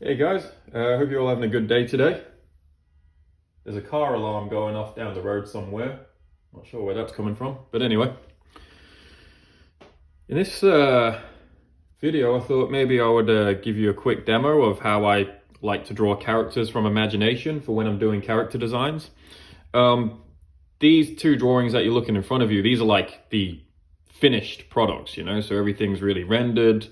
Hey guys, hope you're all having a good day today. There's a car alarm going off down the road somewhere. Not sure where that's coming from, but anyway. In this video, I thought maybe I would give you a quick demo of how I like to draw characters from imagination for when I'm doing character designs. These two drawings that you're looking in front of you, these are like the finished products, you know, so everything's really rendered.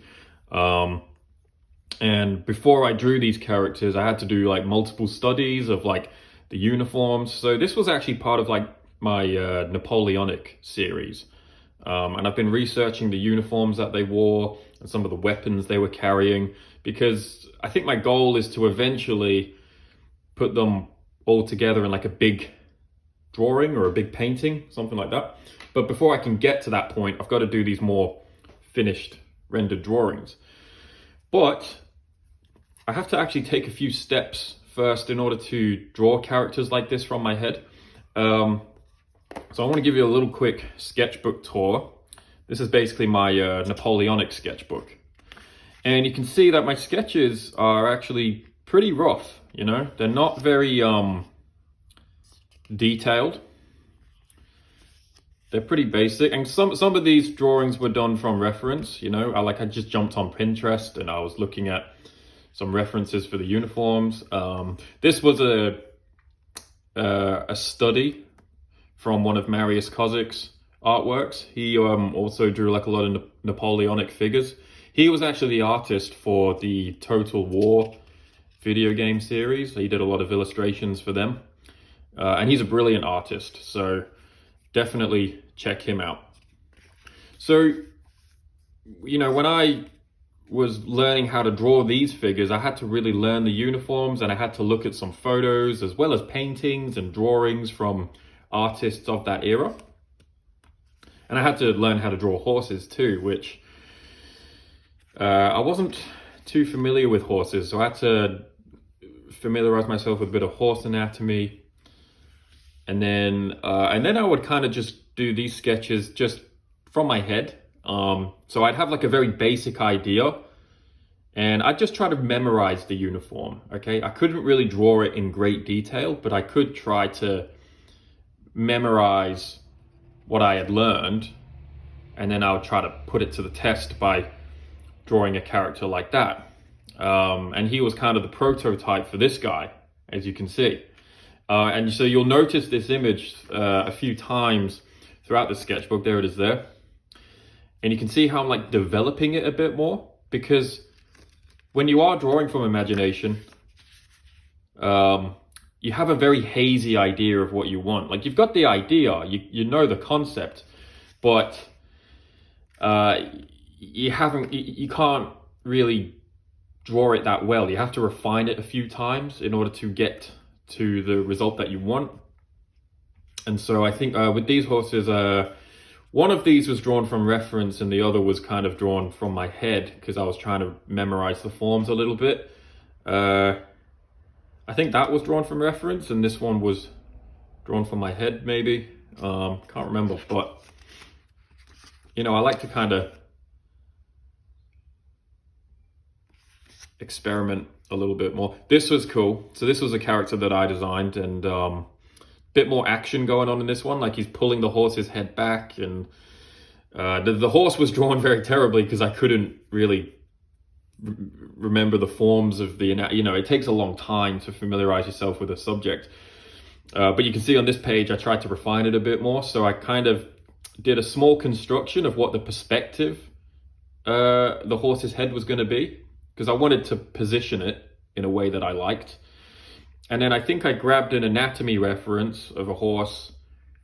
And before I drew these characters, I had to do like multiple studies of like the uniforms. So this was actually part of like my Napoleonic series. And I've been researching the uniforms that they wore and some of the weapons they were carrying, because I think my goal is to eventually put them all together in like a big drawing or a big painting, something like that. But before I can get to that point, I've got to do these more finished rendered drawings. But I have to actually take a few steps first in order to draw characters like this from my head. So I want to give you a little quick sketchbook tour. This is basically my Napoleonic sketchbook. And you can see that my sketches are actually pretty rough, you know? They're not very detailed. They're pretty basic, and some of these drawings were done from reference, you know. I just jumped on Pinterest and I was looking at some references for the uniforms. This was a study from one of Marius Kozik's artworks. He also drew like a lot of Napoleonic figures. He was actually the artist for the Total War video game series. He did a lot of illustrations for them, and he's a brilliant artist, so definitely check him out. So, you know, when I was learning how to draw these figures, I had to really learn the uniforms, and I had to look at some photos as well as paintings and drawings from artists of that era. And I had to learn how to draw horses too, which I wasn't too familiar with horses, so I had to familiarize myself with a bit of horse anatomy. And then I would kind of just do these sketches just from my head. So I'd have like a very basic idea, and I'd just try to memorize the uniform, okay? I couldn't really draw it in great detail, but I could try to memorize what I had learned, and then I would try to put it to the test by drawing a character like that. And he was kind of the prototype for this guy, as you can see. And so you'll notice this image a few times throughout the sketchbook. There it is there. And you can see how I'm like developing it a bit more, because when you are drawing from imagination, you have a very hazy idea of what you want. Like, you've got the idea, you know the concept, but you can't really draw it that well. You have to refine it a few times in order to get to the result that you want. And so I think with these horses, one of these was drawn from reference and the other was kind of drawn from my head, because I was trying to memorize the forms a little bit. I think that was drawn from reference and this one was drawn from my head, maybe. Can't remember, but you know, I like to kind of experiment a little bit more. This was cool. So this was a character that I designed, and bit more action going on in this one. Like, he's pulling the horse's head back, and the horse was drawn very terribly because I couldn't really remember the forms of the, you know, it takes a long time to familiarize yourself with a subject. But you can see on this page, I tried to refine it a bit more. So I kind of did a small construction of what the perspective the horse's head was going to be, because I wanted to position it in a way that I liked. And then I think I grabbed an anatomy reference of a horse,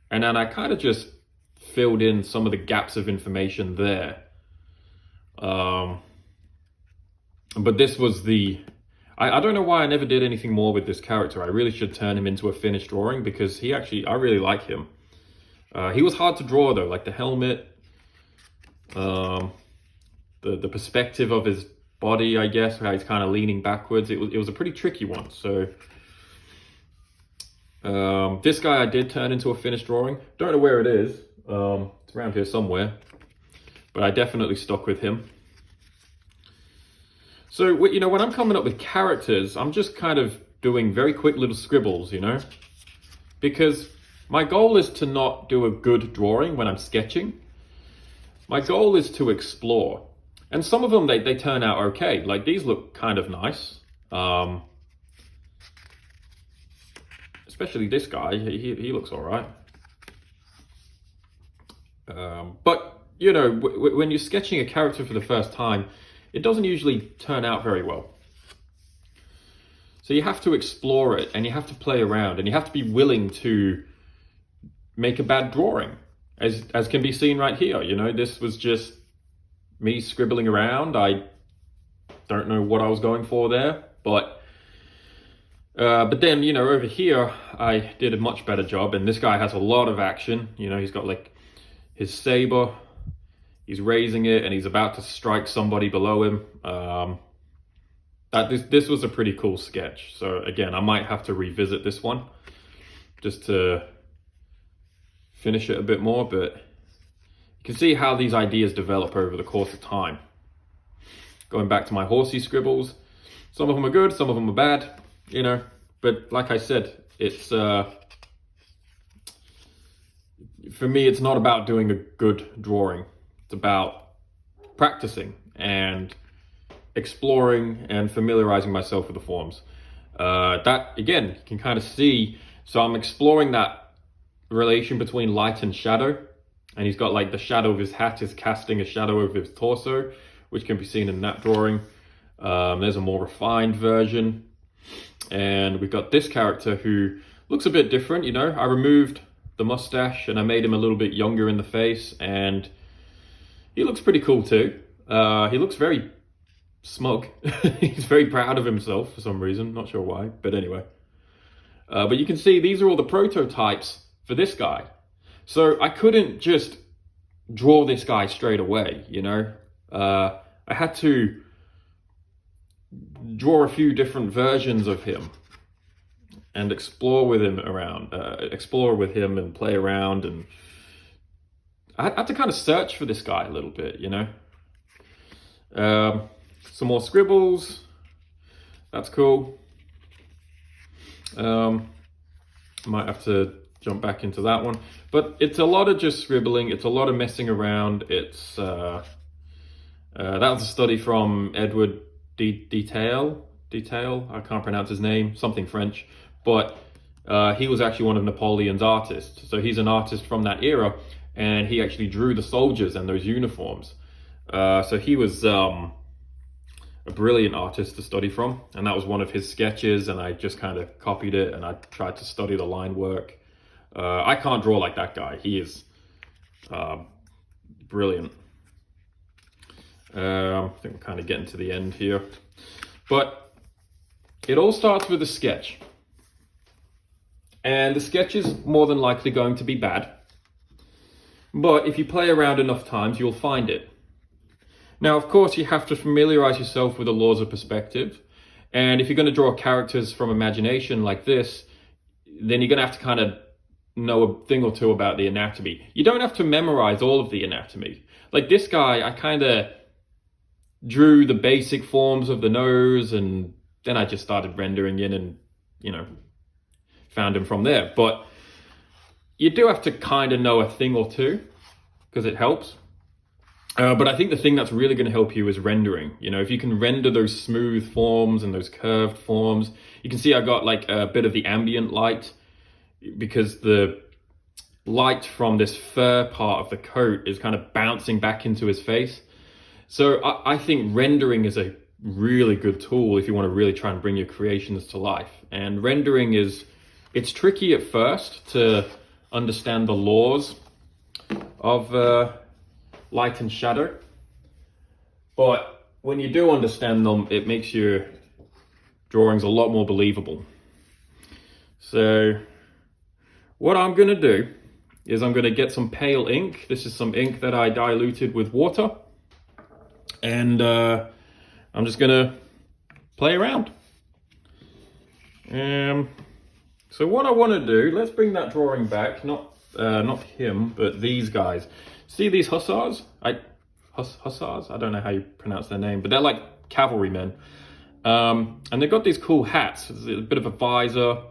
and then I kind of just filled in some of the gaps of information there. But this was I don't know why I never did anything more with this character. I really should turn him into a finished drawing, because I really like him. He was hard to draw though, like the helmet, the perspective of his body, I guess, how he's kind of leaning backwards. It was a pretty tricky one. So this guy I did turn into a finished drawing. Don't know where it is. It's around here somewhere, but I definitely stuck with him. So, you know, when I'm coming up with characters, I'm just kind of doing very quick little scribbles, you know, because my goal is to not do a good drawing when I'm sketching. My goal is to explore. And some of them, they turn out okay. Like these look kind of nice. Especially this guy, he looks all right. But, you know, when you're sketching a character for the first time, it doesn't usually turn out very well. So you have to explore it, and you have to play around, and you have to be willing to make a bad drawing, as can be seen right here. You know, this was just me scribbling around. I don't know what I was going for there, but then, you know, over here, I did a much better job, and this guy has a lot of action. You know, he's got like his saber, he's raising it, and he's about to strike somebody below him. This was a pretty cool sketch. So again, I might have to revisit this one just to finish it a bit more, but you can see how these ideas develop over the course of time. Going back to my horsey scribbles, some of them are good, some of them are bad, you know, but like I said, it's for me, it's not about doing a good drawing. It's about practicing and exploring and familiarizing myself with the forms. That, again, you can kind of see, so I'm exploring that relation between light and shadow, and he's got like the shadow of his hat is casting a shadow over his torso, which can be seen in that drawing. There's a more refined version, and we've got this character who looks a bit different. You know, I removed the mustache and I made him a little bit younger in the face, and he looks pretty cool too. He looks very smug. He's very proud of himself for some reason, not sure why, but anyway. But you can see these are all the prototypes for this guy. So I couldn't just draw this guy straight away, you know. I had to draw a few different versions of him and explore with him and play around, and I had to kind of search for this guy a little bit, you know. Some more scribbles, that's cool. Might have to jump back into that one, but it's a lot of just scribbling, it's a lot of messing around. It's that was a study from Edward Detail, I can't pronounce his name, something French, but he was actually one of Napoleon's artists. So he's an artist from that era, and he actually drew the soldiers and those uniforms. So he was a brilliant artist to study from, and that was one of his sketches, and I just kind of copied it, and I tried to study the line work. I can't draw like that guy. He is brilliant. I think we're kind of getting to the end here, but it all starts with a sketch, and the sketch is more than likely going to be bad, but if you play around enough times, you'll find it. Now, of course, you have to familiarize yourself with the laws of perspective, and if you're going to draw characters from imagination like this, then you're going to have to kind of know a thing or two about the anatomy. You don't have to memorize all of the anatomy. Like this guy, I kind of drew the basic forms of the nose, and then I just started rendering in and, you know, found him from there. But you do have to kind of know a thing or two, because it helps. But I think the thing that's really going to help you is rendering. You know, if you can render those smooth forms and those curved forms, you can see I got like a bit of the ambient light, because the light from this fur part of the coat is kind of bouncing back into his face. So I think rendering is a really good tool if you want to really try and bring your creations to life. And rendering it's tricky at first to understand the laws of light and shadow, but when you do understand them, it makes your drawings a lot more believable. So what I'm going to do is I'm going to get some pale ink. This is some ink that I diluted with water, and I'm just going to play around. So what I want to do, let's bring that drawing back, not him, but these guys. See these hussars? Hussars? I don't know how you pronounce their name, but they're like cavalrymen. And they've got these cool hats, a bit of a visor, a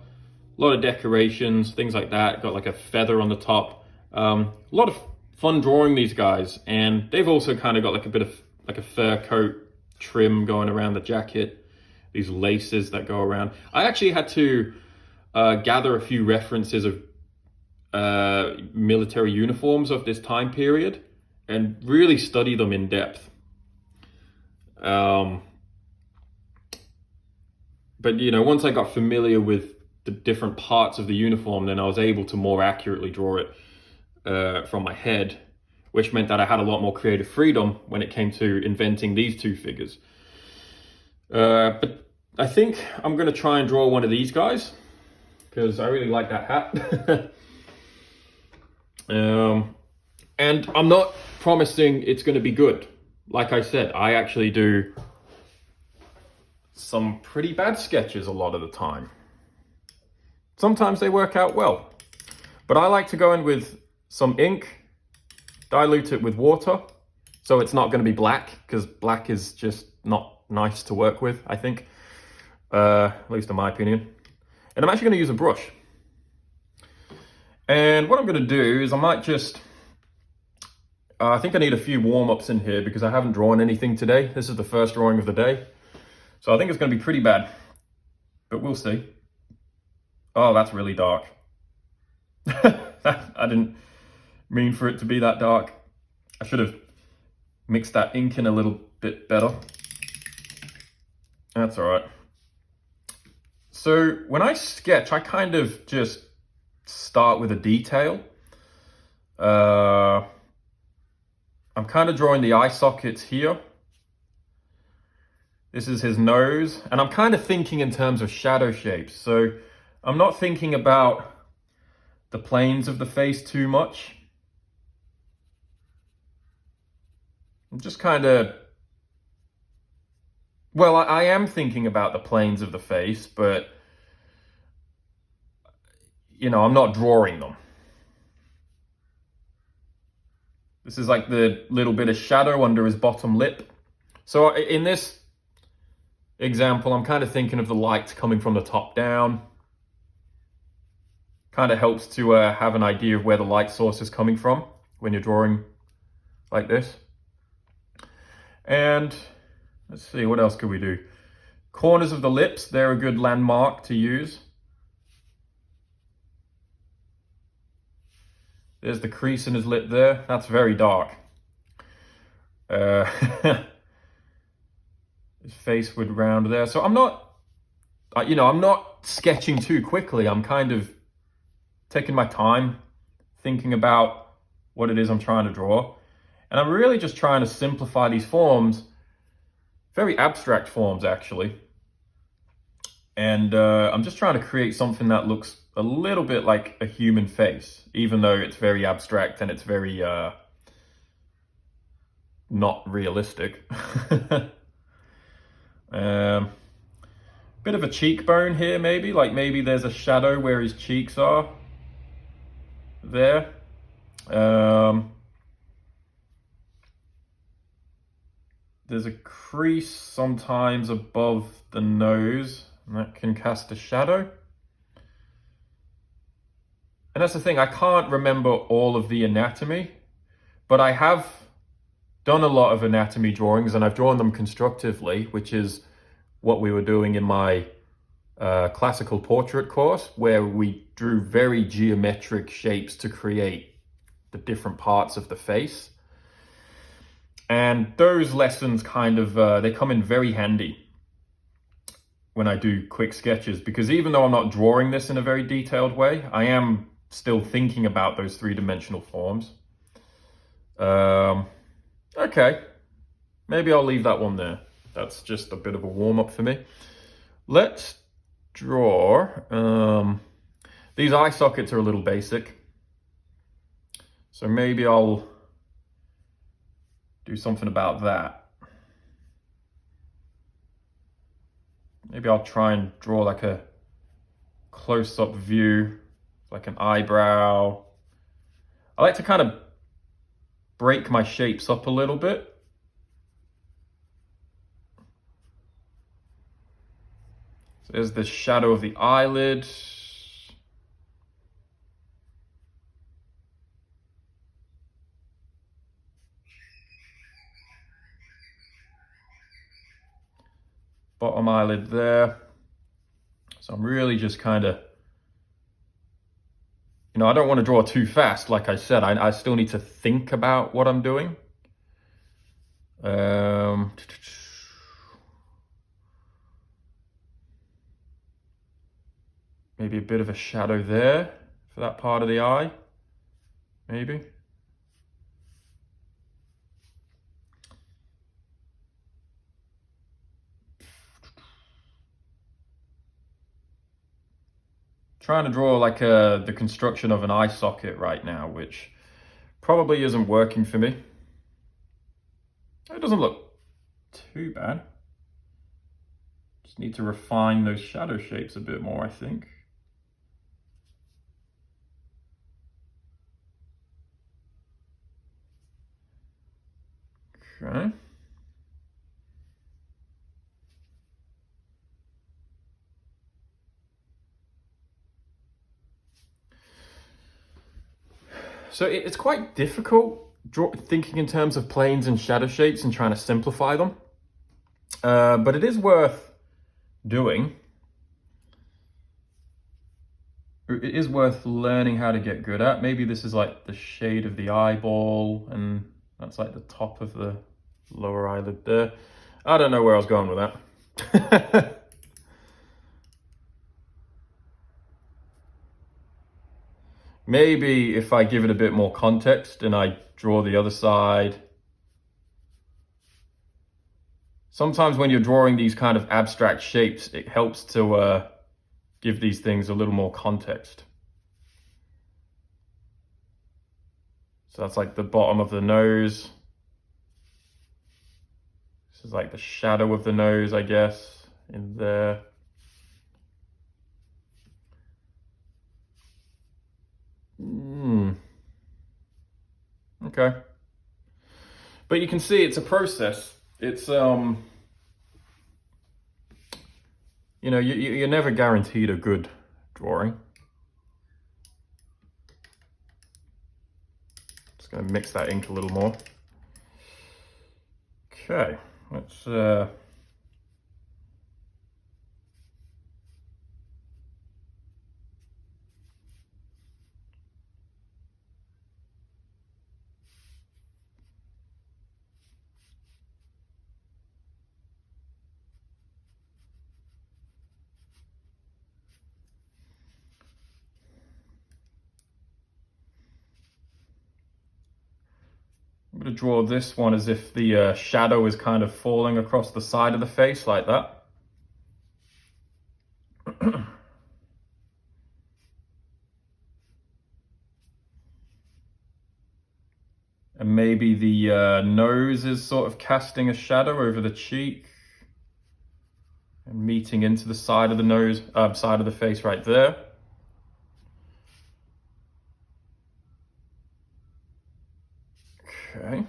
lot of decorations, things like that. Got like a feather on the top. A lot of fun drawing these guys, and they've also kind of got like a bit of like a fur coat trim going around the jacket, these laces that go around. I actually had to gather a few references of military uniforms of this time period and really study them in depth. But you know, once I got familiar with the different parts of the uniform, then I was able to more accurately draw it from my head, which meant that I had a lot more creative freedom when it came to inventing these two figures. But I think I'm going to try and draw one of these guys because I really like that hat. And I'm not promising it's going to be good. Like I said, I actually do some pretty bad sketches a lot of the time. Sometimes they work out well, but I like to go in with some ink, dilute it with water, so it's not going to be black, because black is just not nice to work with, I think, at least in my opinion. And I'm actually going to use a brush. And what I'm going to do is I might just, I think I need a few warm-ups in here because I haven't drawn anything today. This is the first drawing of the day. So I think it's going to be pretty bad, but we'll see. Oh, that's really dark. I didn't mean for it to be that dark. I should have mixed that ink in a little bit better. That's all right. So when I sketch, I kind of just start with a detail. I'm kind of drawing the eye sockets here. This is his nose, and I'm kind of thinking in terms of shadow shapes. So I'm not thinking about the planes of the face too much. I'm just kind of, well, I am thinking about the planes of the face, but, you know, I'm not drawing them. This is like the little bit of shadow under his bottom lip. So in this example, I'm kind of thinking of the light coming from the top down. Kind of helps to have an idea of where the light source is coming from when you're drawing like this. And let's see, what else could we do? Corners of the lips, they're a good landmark to use. There's the crease in his lip there. That's very dark. His face would round there. So I'm not, you know, I'm not sketching too quickly. I'm kind of taking my time, thinking about what it is I'm trying to draw. And I'm really just trying to simplify these forms, very abstract forms actually. And I'm just trying to create something that looks a little bit like a human face, even though it's very abstract and it's very not realistic. Bit of a cheekbone here maybe, like maybe there's a shadow where his cheeks are. There. There's a crease sometimes above the nose, and that can cast a shadow. And that's the thing, I can't remember all of the anatomy, but I have done a lot of anatomy drawings, and I've drawn them constructively, which is what we were doing in my classical portrait course, where we drew very geometric shapes to create the different parts of the face. And those lessons kind of, they come in very handy when I do quick sketches, because even though I'm not drawing this in a very detailed way, I am still thinking about those three-dimensional forms. Okay, maybe I'll leave that one there. That's just a bit of a warm-up for me. Let's draw, these eye sockets are a little basic, so maybe I'll do something about that. Maybe I'll try and draw like a close-up view, like an eyebrow. I like to kind of break my shapes up a little bit. So there's the shadow of the eyelid. Bottom eyelid there. So I'm really just kind of, you know, I don't want to draw too fast. Like I said, I still need to think about what I'm doing. Maybe a bit of a shadow there for that part of the eye, maybe. Trying to draw like the construction of an eye socket right now, which probably isn't working for me. It doesn't look too bad. Just need to refine those shadow shapes a bit more, I think. Okay. So it's quite difficult thinking in terms of planes and shadow shapes and trying to simplify them. But it is worth doing. It is worth learning how to get good at. Maybe this is like the shade of the eyeball, and that's like the top of the lower eyelid there. I don't know where I was going with that. Maybe if I give it a bit more context and I draw the other side. Sometimes when you're drawing these kind of abstract shapes, it helps to give these things a little more context. So that's like the bottom of the nose. This is like the shadow of the nose, I guess, in there. Okay. But you can see it's a process. It's, you know, you're never guaranteed a good drawing. Just going to mix that ink a little more. Okay, let's I'm going to draw this one as if the shadow is kind of falling across the side of the face like that. And maybe the nose is sort of casting a shadow over the cheek and meeting into the side of the nose, side of the face right there. Okay.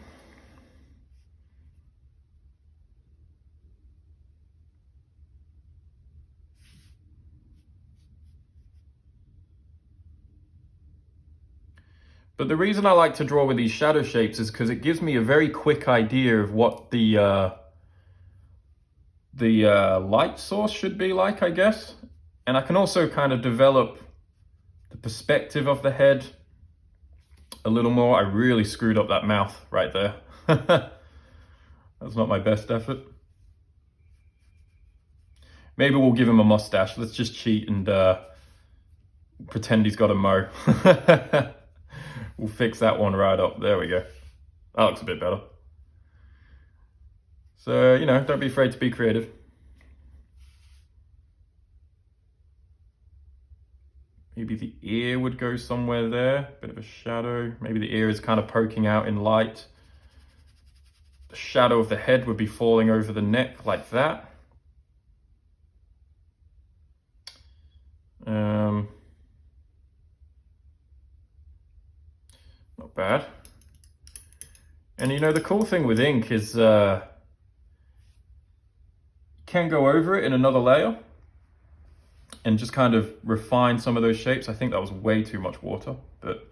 But the reason I like to draw with these shadow shapes is because it gives me a very quick idea of what the light source should be like, I guess. And I can also kind of develop the perspective of the head a little more. I really screwed up that mouth right there. That's not my best effort. Maybe we'll give him a mustache. Let's just cheat and pretend he's got a mo. We'll fix that one right up. There we go. That looks a bit better. So, you know, don't be afraid to be creative. Maybe the ear would go somewhere there. Bit of a shadow. Maybe the ear is kind of poking out in light. The shadow of the head would be falling over the neck like that. Not bad. And you know, the cool thing with ink is you can go over it in another layer. and just kind of refine some of those shapes. I think that was way too much water, but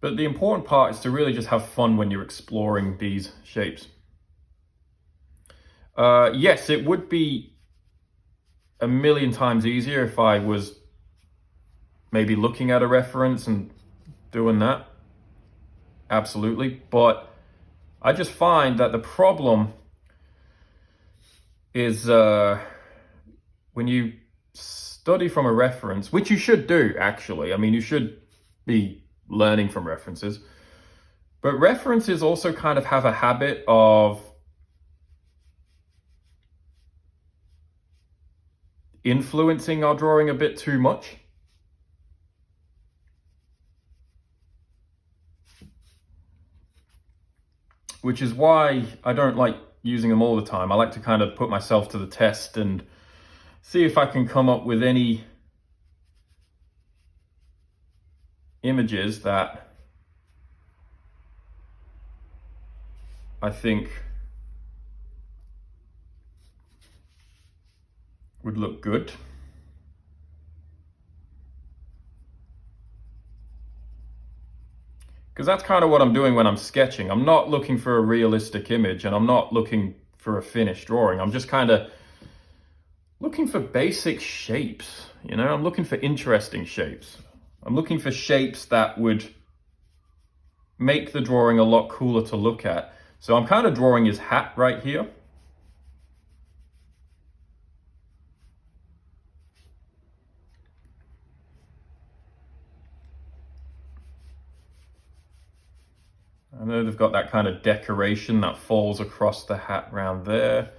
the important part is to really just have fun when you're exploring these shapes. Yes, it would be a million times easier if I was maybe looking at a reference and doing that. Absolutely. But I just find that the problem is when you study from a reference, which you should do, actually. I mean, you should be learning from references. But references also kind of have a habit of influencing our drawing a bit too much. Which is why I don't like using them all the time. I like to kind of put myself to the test and see if I can come up with any images that I think would look good. Because that's kind of what I'm doing when I'm sketching. I'm not looking for a realistic image, and I'm not looking for a finished drawing. I'm just kind of looking for basic shapes, you know? I'm looking for interesting shapes. I'm looking for shapes that would make the drawing a lot cooler to look at. So I'm kind of drawing his hat right here. I know they've got that kind of decoration that falls across the hat around there.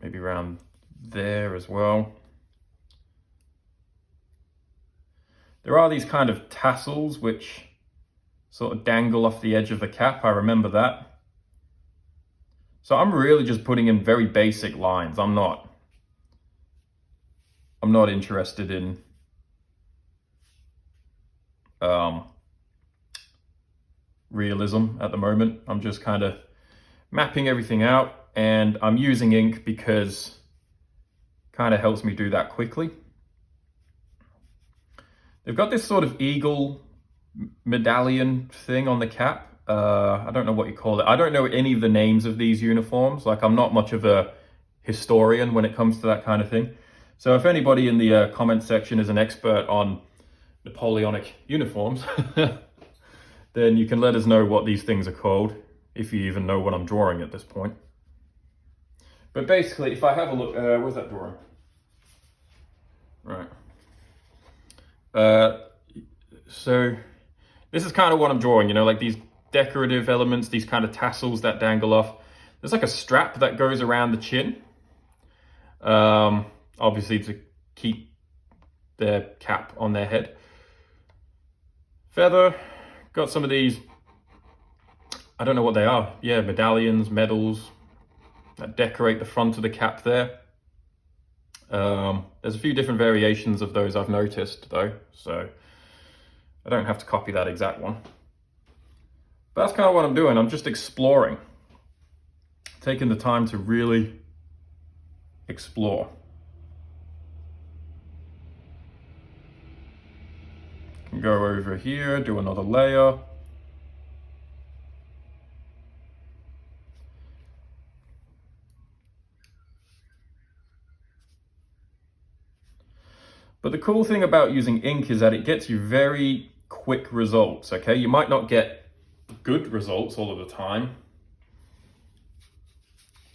Maybe around there as well. There are these kind of tassels which sort of dangle off the edge of the cap. I remember that. So I'm really just putting in very basic lines. I'm not interested in realism at the moment. I'm just kind of mapping everything out, and I'm using ink because it kind of helps me do that quickly. They've got this sort of eagle medallion thing on the cap. I don't know what you call it. I don't know any of the names of these uniforms. Like, I'm not much of a historian when it comes to that kind of thing. So if anybody in the comment section is an expert on Napoleonic uniforms, then you can let us know what these things are called, if you even know what I'm drawing at this point. But basically, if I have a look, where's that drawing? Right. So this is kind of what I'm drawing, you know, like these decorative elements, these kind of tassels that dangle off. There's like a strap that goes around the chin, obviously to keep their cap on their head. Feather, got some of these, I don't know what they are. Yeah, medallions, medals that decorate the front of the cap there. There's a few different variations of those I've noticed though, so I don't have to copy that exact one. But that's kind of what I'm doing. I'm just exploring, taking the time to really explore. Can go over here, do another layer. But the cool thing about using ink is that it gets you very quick results, okay? You might not get good results all of the time.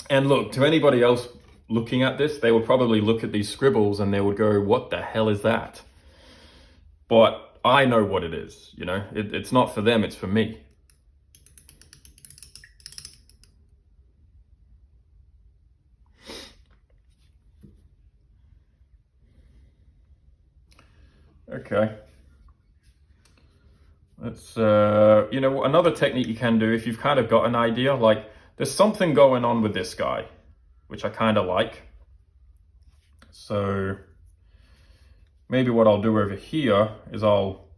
And look, to anybody else looking at this, they will probably look at these scribbles and they would go, what the hell is that? But I know what it is, you know? It's not for them, it's for me. Okay. Let's, you know, another technique you can do if you've kind of got an idea, like there's something going on with this guy, which I kind of like. So maybe what I'll do over here is I'll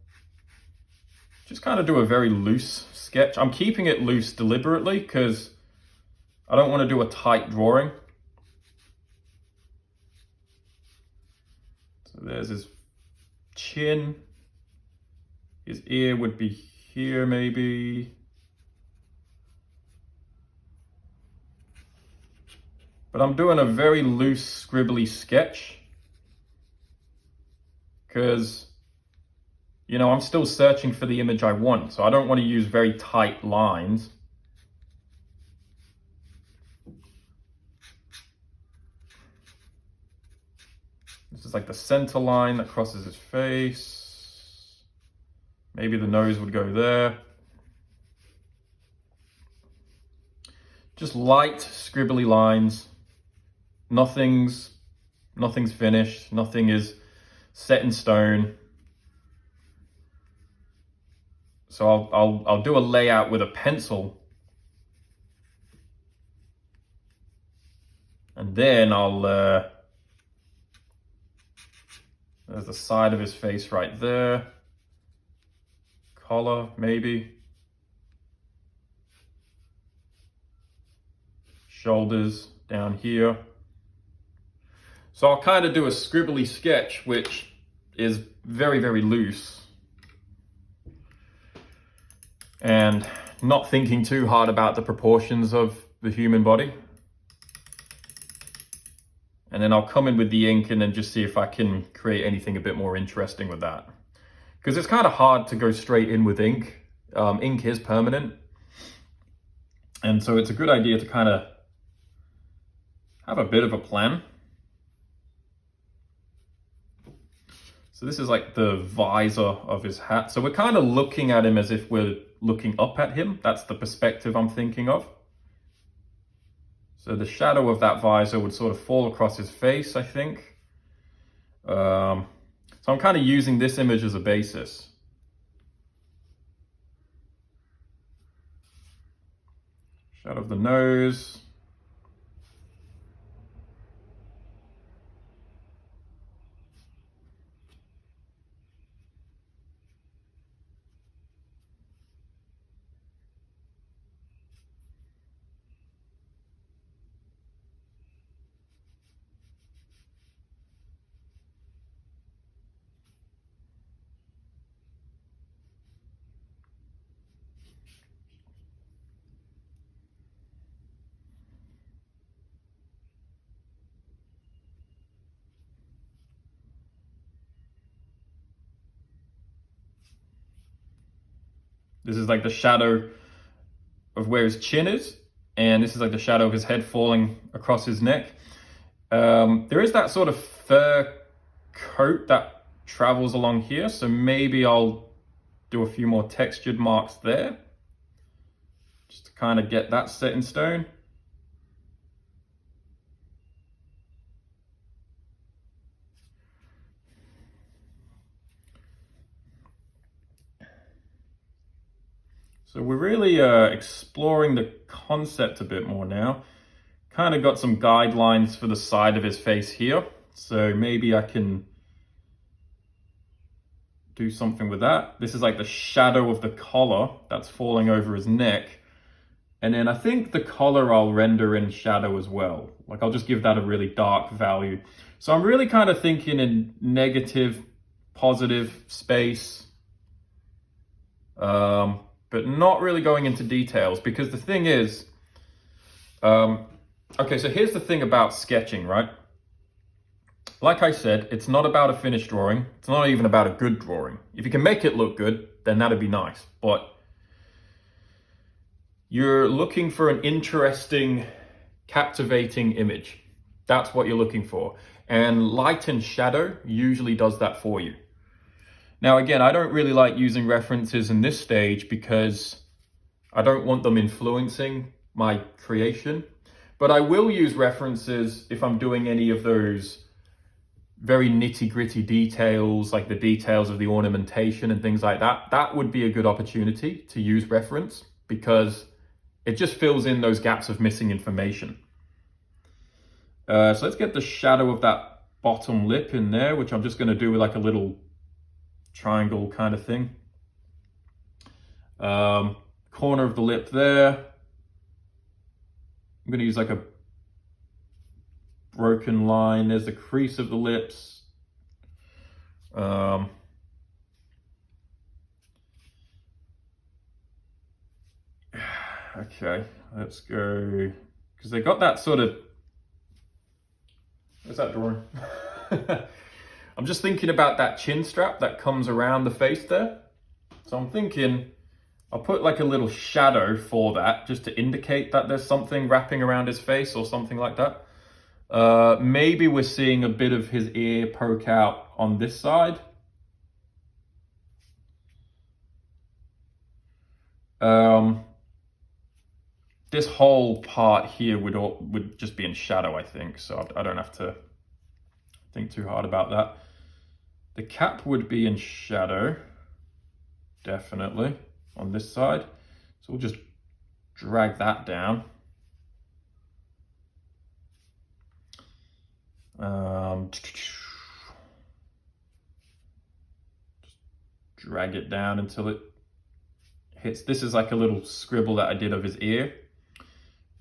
just kind of do a very loose sketch. I'm keeping it loose deliberately because I don't want to do a tight drawing. So there's his chin. His ear would be here maybe. But I'm doing a very loose, scribbly sketch because, you know, I'm still searching for the image I want. So I don't want to use very tight lines. This is like the center line that crosses his face. Maybe the nose would go there. Just light, scribbly lines. Nothing's finished. Nothing is set in stone. So I'll do a layout with a pencil, and then there's the side of his face right there. Collar, maybe. Shoulders down here. So I'll kind of do a scribbly sketch, which is very, very loose. And not thinking too hard about the proportions of the human body. And then I'll come in with the ink and then just see if I can create anything a bit more interesting with that. Because it's kind of hard to go straight in with ink. Ink is permanent. And so it's a good idea to kind of have a bit of a plan. So this is like the visor of his hat. So we're kind of looking at him as if we're looking up at him. That's the perspective I'm thinking of. So the shadow of that visor would sort of fall across his face, I think. So I'm kind of using this image as a basis. Shadow of the nose. This is like the shadow of where his chin is. And this is like the shadow of his head falling across his neck. There is that sort of fur coat that travels along here. So maybe I'll do a few more textured marks there. Just to kind of get that set in stone. So we're really exploring the concept a bit more now. Kind of got some guidelines for the side of his face here. So maybe I can do something with that. This is like the shadow of the collar that's falling over his neck. And then I think the collar I'll render in shadow as well. Like I'll just give that a really dark value. So I'm really kind of thinking in negative, positive space. But not really going into details, because the thing is, okay, so here's the thing about sketching, right? Like I said, it's not about a finished drawing. It's not even about a good drawing. If you can make it look good, then that'd be nice. But you're looking for an interesting, captivating image. That's what you're looking for. And light and shadow usually does that for you. Now, again, I don't really like using references in this stage because I don't want them influencing my creation. But I will use references if I'm doing any of those very nitty-gritty details, like the details of the ornamentation and things like that. That would be a good opportunity to use reference because it just fills in those gaps of missing information. So let's get the shadow of that bottom lip in there, which I'm just going to do with like a little triangle kind of thing. Corner of the lip there. I'm going to use like a broken line. There's the crease of the lips. Okay, let's go, because they got that sort of, where's that drawing? I'm just thinking about that chin strap that comes around the face there. So I'm thinking I'll put like a little shadow for that, just to indicate that there's something wrapping around his face or something like that. Maybe we're seeing a bit of his ear poke out on this side. This whole part here would just be in shadow, I think, so I don't have to think too hard about that. The cap would be in shadow, definitely, on this side. So we'll just drag that down. Just drag it down until it hits. This is like a little scribble that I did of his ear,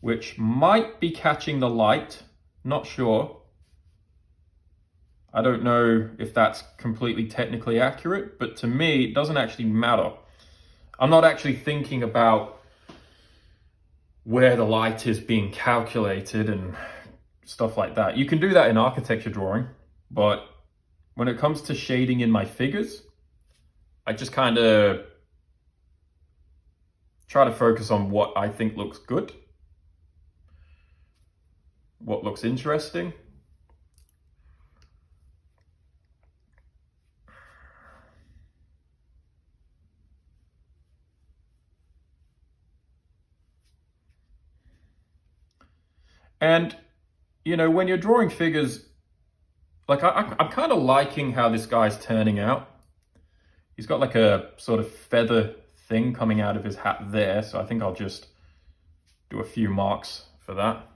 which might be catching the light, not sure. I don't know if that's completely technically accurate, but to me, it doesn't actually matter. I'm not actually thinking about where the light is being calculated and stuff like that. You can do that in architecture drawing, but when it comes to shading in my figures, I just kind of try to focus on what I think looks good, what looks interesting. And, you know, when you're drawing figures, like I'm kind of liking how this guy's turning out. He's got like a sort of feather thing coming out of his hat there. So I think I'll just do a few marks for that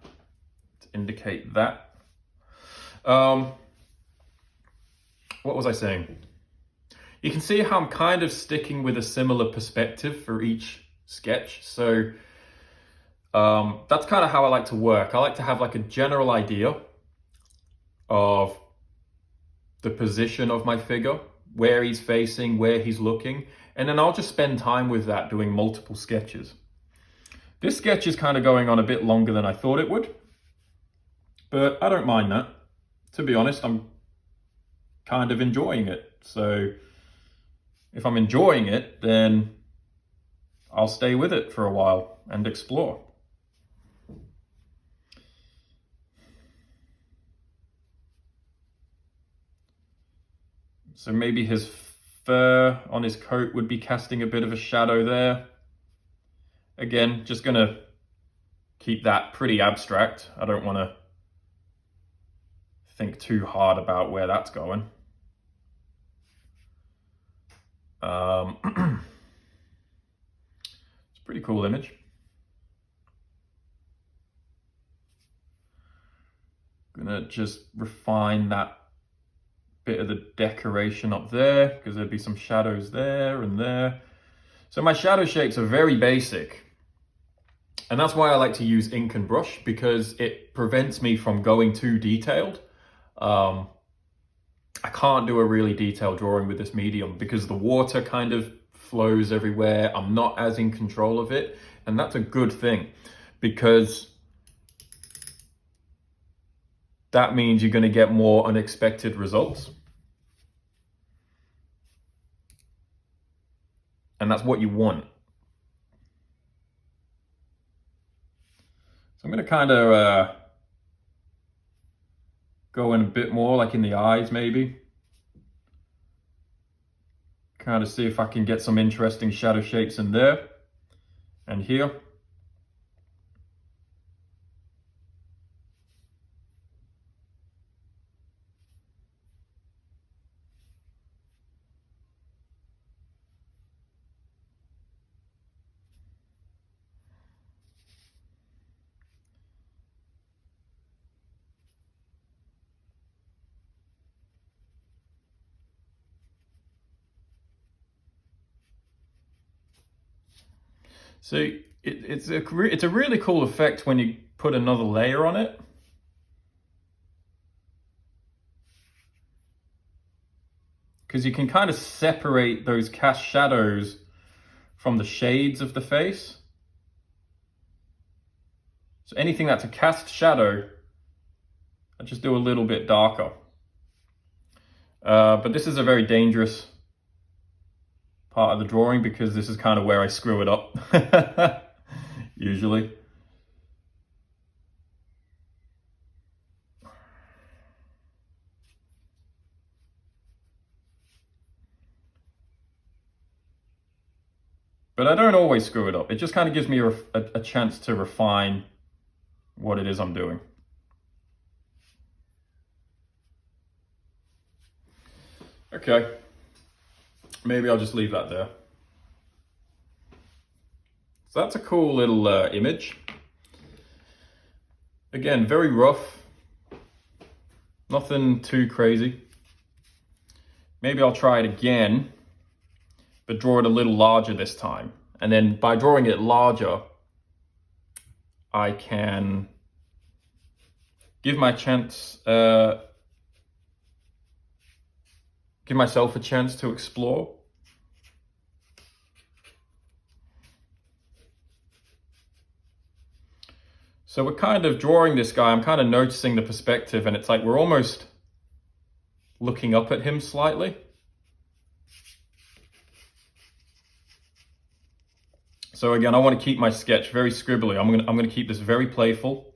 to indicate that. What was I saying? You can see how I'm kind of sticking with a similar perspective for each sketch. So that's kind of how I like to work. I like to have like a general idea of the position of my figure, where he's facing, where he's looking, and then I'll just spend time with that doing multiple sketches. This sketch is kind of going on a bit longer than I thought it would, but I don't mind that. To be honest, I'm kind of enjoying it. So if I'm enjoying it, then I'll stay with it for a while and explore. So maybe his fur on his coat would be casting a bit of a shadow there. Again, just gonna keep that pretty abstract. I don't wanna think too hard about where that's going. It's a pretty cool image. Gonna just refine that bit of the decoration up there, because there'd be some shadows there and there. So my shadow shapes are very basic. And that's why I like to use ink and brush, because it prevents me from going too detailed. I can't do a really detailed drawing with this medium because the water kind of flows everywhere. I'm not as in control of it. And that's a good thing, because that means you're going to get more unexpected results. And that's what you want. So I'm going to kind of go in a bit more, like in the eyes maybe. Kind of see if I can get some interesting shadow shapes in there and here. So it's a really cool effect when you put another layer on it. Because you can kind of separate those cast shadows from the shades of the face. So anything that's a cast shadow, I just do a little bit darker. But this is a very dangerous part of the drawing because this is kind of where I screw it up, usually. But I don't always screw it up. It just kind of gives me a chance to refine what it is I'm doing. Okay, maybe I'll just leave that there. So that's a cool little image. Again, very rough, nothing too crazy. Maybe I'll try it again, but draw it a little larger this time. And then by drawing it larger, I can give myself a chance to explore. So we're kind of drawing this guy, I'm kind of noticing the perspective, and it's like we're almost looking up at him slightly. So again, I want to keep my sketch very scribbly. I'm gonna keep this very playful.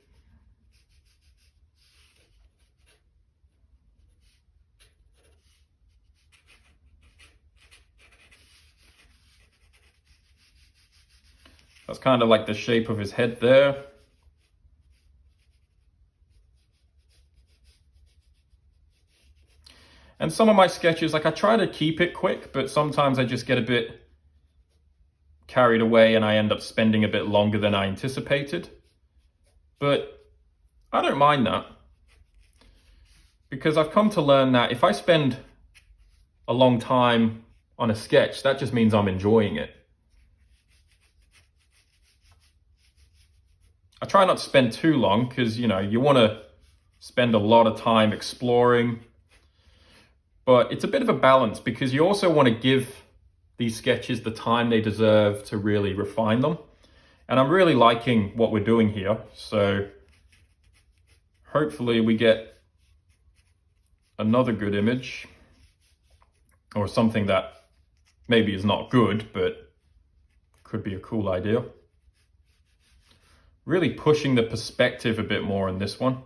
That's kind of like the shape of his head there. And some of my sketches, like I try to keep it quick, but sometimes I just get a bit carried away and I end up spending a bit longer than I anticipated. But I don't mind that, because I've come to learn that if I spend a long time on a sketch, that just means I'm enjoying it. I try not to spend too long because, you know, you want to spend a lot of time exploring. But it's a bit of a balance because you also want to give these sketches the time they deserve to really refine them. And I'm really liking what we're doing here. So hopefully we get another good image, or something that maybe is not good, but could be a cool idea. Really pushing the perspective a bit more in this one.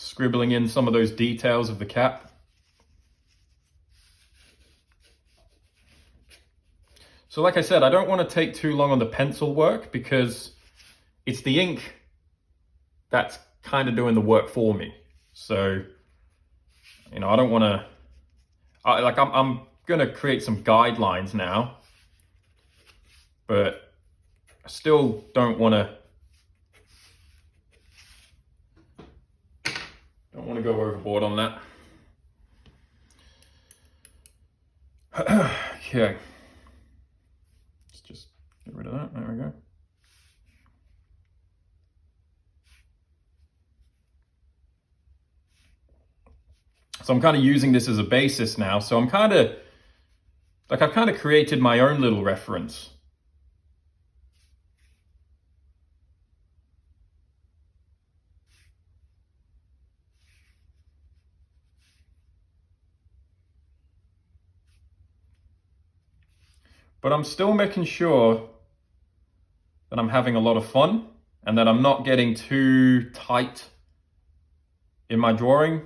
Scribbling in some of those details of the cap. So like I said, I don't want to take too long on the pencil work because it's the ink that's kind of doing the work for me. So, you know, I don't want to, I'm going to create some guidelines now, but I still don't want to go overboard on that. Okay. Let's just get rid of that. There we go. So I'm kind of using this as a basis now. So I'm kind of, like I've kind of created my own little reference. But I'm still making sure that I'm having a lot of fun and that I'm not getting too tight in my drawing.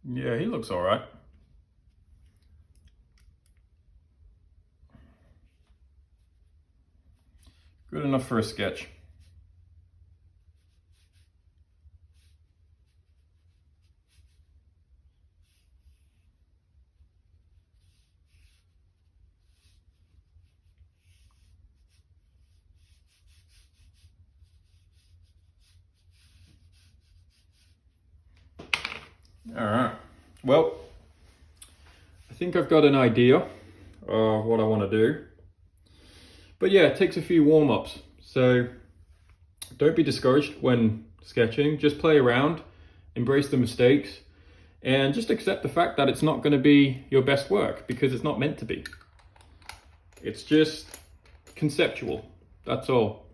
Yeah, he looks all right. Good enough for a sketch. All right. Well, I think I've got an idea of what I want to do. But yeah, it takes a few warm-ups. So don't be discouraged when sketching. Just play around, embrace the mistakes, and just accept the fact that it's not going to be your best work because it's not meant to be. It's just conceptual. That's all.